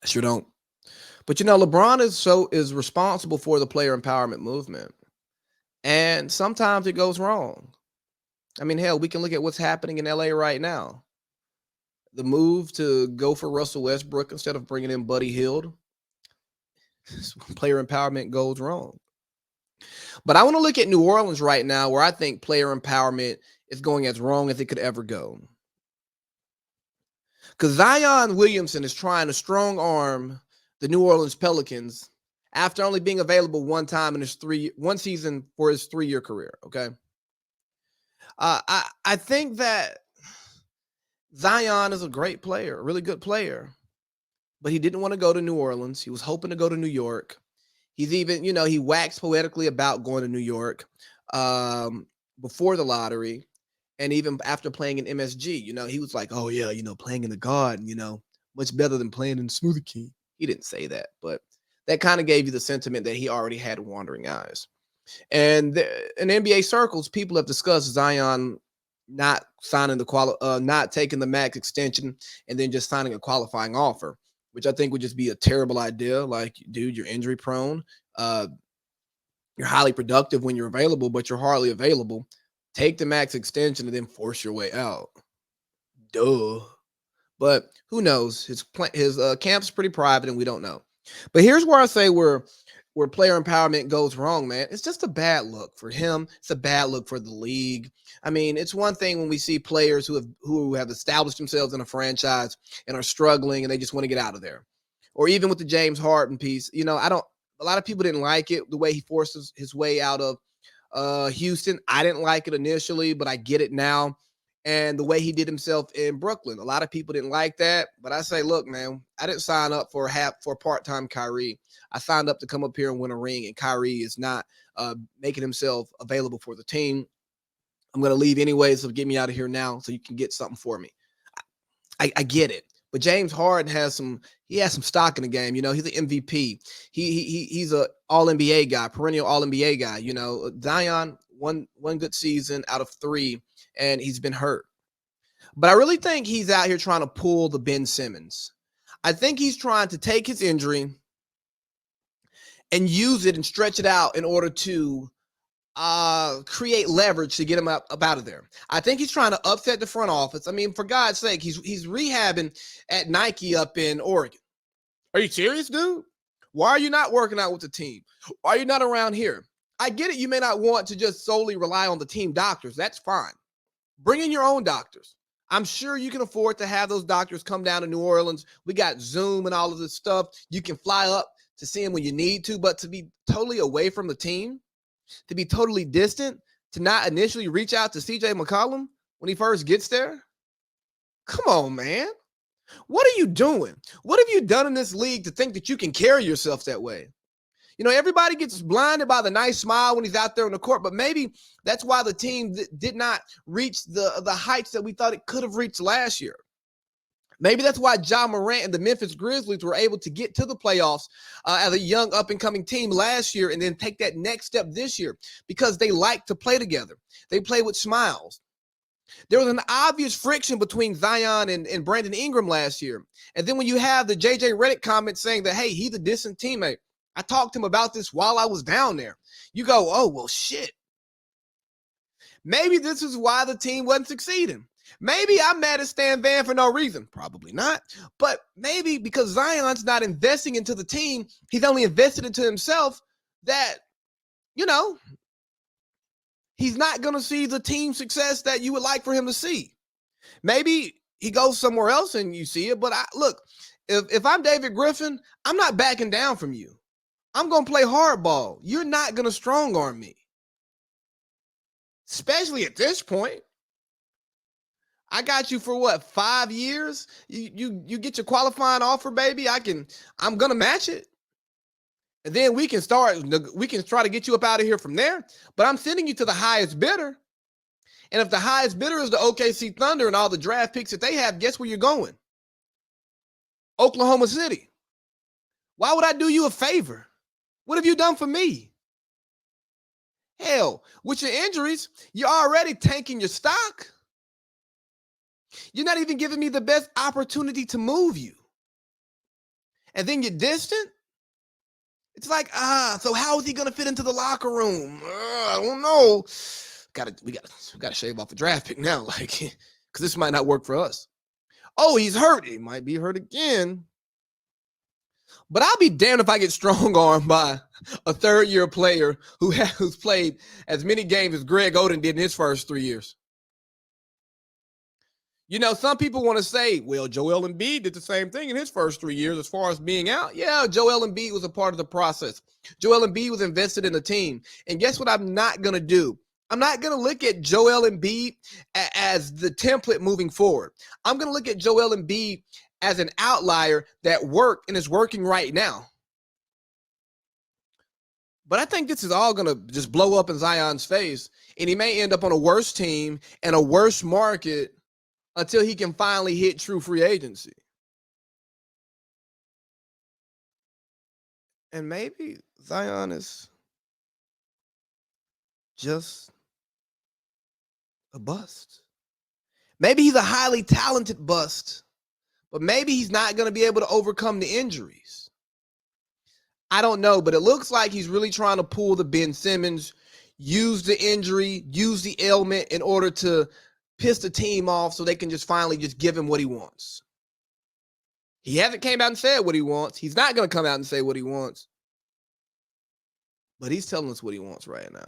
I sure don't. But LeBron is responsible for the player empowerment movement. And sometimes it goes wrong. I mean, hell, we can look at what's happening in LA right now. The move to go for Russell Westbrook instead of bringing in Buddy Hield, player empowerment goes wrong. But I want to look at New Orleans right now, where I think player empowerment is going as wrong as it could ever go. Because Zion Williamson is trying to strong arm the New Orleans Pelicans after only being available one time in one season for his 3-year career. Okay, I think that Zion is a great player, a really good player, but he didn't want to go to New Orleans. He was hoping to go to New York. He's even, he waxed poetically about going to New York before the lottery. And even after playing in MSG, he was like, oh, yeah, playing in the Garden, much better than playing in Smoothie King. He didn't say that, but that kind of gave you the sentiment that he already had wandering eyes. And in NBA circles, people have discussed Zion not signing not taking the max extension and then just signing a qualifying offer, which I think would just be a terrible idea. Like, dude, you're injury prone. You're highly productive when you're available, but you're hardly available. Take the max extension and then force your way out. Duh. But who knows? His camp's pretty private, and we don't know. But here's where I say where player empowerment goes wrong, man. It's just a bad look for him. It's a bad look for the league. I mean, it's one thing when we see players who have established themselves in a franchise and are struggling and they just want to get out of there. Or even with the James Harden piece, a lot of people didn't like it, the way he forces his way out of Houston. I didn't like it initially, but I get it now. And the way he did himself in Brooklyn, a lot of people didn't like that. But I say, look, man, I didn't sign up for part-time Kyrie. I signed up to come up here and win a ring, and Kyrie is not making himself available for the team. I'm going to leave anyway, so get me out of here now so you can get something for me. I get it. But James Harden has some stock in the game. He's an MVP. He's a all NBA guy, perennial all NBA guy. Zion one good season out of 3, and he's been hurt. But I really think he's out here trying to pull the Ben Simmons. I think he's trying to take his injury and use it and stretch it out in order to create leverage to get him up out of there. I think he's trying to upset the front office. I mean, for God's sake, he's rehabbing at Nike up in Oregon. Are you serious, dude? Why are you not working out with the team? Why are you not around here? I get it. You may not want to just solely rely on the team doctors. That's fine. Bring in your own doctors. I'm sure you can afford to have those doctors come down to New Orleans. We got Zoom and all of this stuff. You can fly up to see them when you need to, but to be totally away from the team, to be totally distant, to not initially reach out to CJ McCollum when he first gets there? Come on, man. What are you doing? What have you done in this league to think that you can carry yourself that way? Everybody gets blinded by the nice smile when he's out there on the court, but maybe that's why the team did not reach the heights that we thought it could have reached last year. Maybe that's why Ja Morant and the Memphis Grizzlies were able to get to the playoffs as a young up-and-coming team last year and then take that next step this year, because they like to play together. They play with smiles. There was an obvious friction between Zion and Brandon Ingram last year. And then when you have the JJ Redick comment saying that, hey, he's a distant teammate. I talked to him about this while I was down there. You go, oh, well, shit. Maybe this is why the team wasn't succeeding. Maybe I'm mad at Stan Van for no reason. Probably not. But maybe because Zion's not investing into the team, he's only invested into himself, that, he's not going to see the team success that you would like for him to see. Maybe he goes somewhere else and you see it. But look, if I'm David Griffin, I'm not backing down from you. I'm going to play hardball. You're not going to strong arm me. Especially at this point. I got you for what, 5 years? You get your qualifying offer, baby. I'm going to match it. And then we can try to get you up out of here from there. But I'm sending you to the highest bidder. And if the highest bidder is the OKC Thunder and all the draft picks that they have, guess where you're going? Oklahoma City. Why would I do you a favor? What have you done for me? Hell, with your injuries, you're already tanking your stock. You're not even giving me the best opportunity to move you. and then you're distant, it's like, so how is he gonna fit into the locker room? I don't know. We gotta shave off a draft pick now, like, because this might not work for us. Oh, he's hurt. He might be hurt again. But I'll be damned if I get strong armed by a third-year player who's played as many games as Greg Oden did in his first 3 years. Some people want to say, well, Joel Embiid did the same thing in his first 3 years as far as being out. Yeah, Joel Embiid was a part of the process. Joel Embiid was invested in the team. And guess what I'm not going to do? I'm not going to look at Joel Embiid as the template moving forward. I'm going to look at Joel Embiid as an outlier that worked and is working right now. But I think this is all going to just blow up in Zion's face, and he may end up on a worse team and a worse market until he can finally hit true free agency. And maybe Zion is just a bust. Maybe he's a highly talented bust, but maybe he's not going to be able to overcome the injuries. I don't know, but it looks like he's really trying to pull the Ben Simmons, use the injury, use the ailment in order to piss the team off so they can just finally just give him what he wants. He hasn't came out and said what he wants. He's not going to come out and say what he wants. But he's telling us what he wants right now.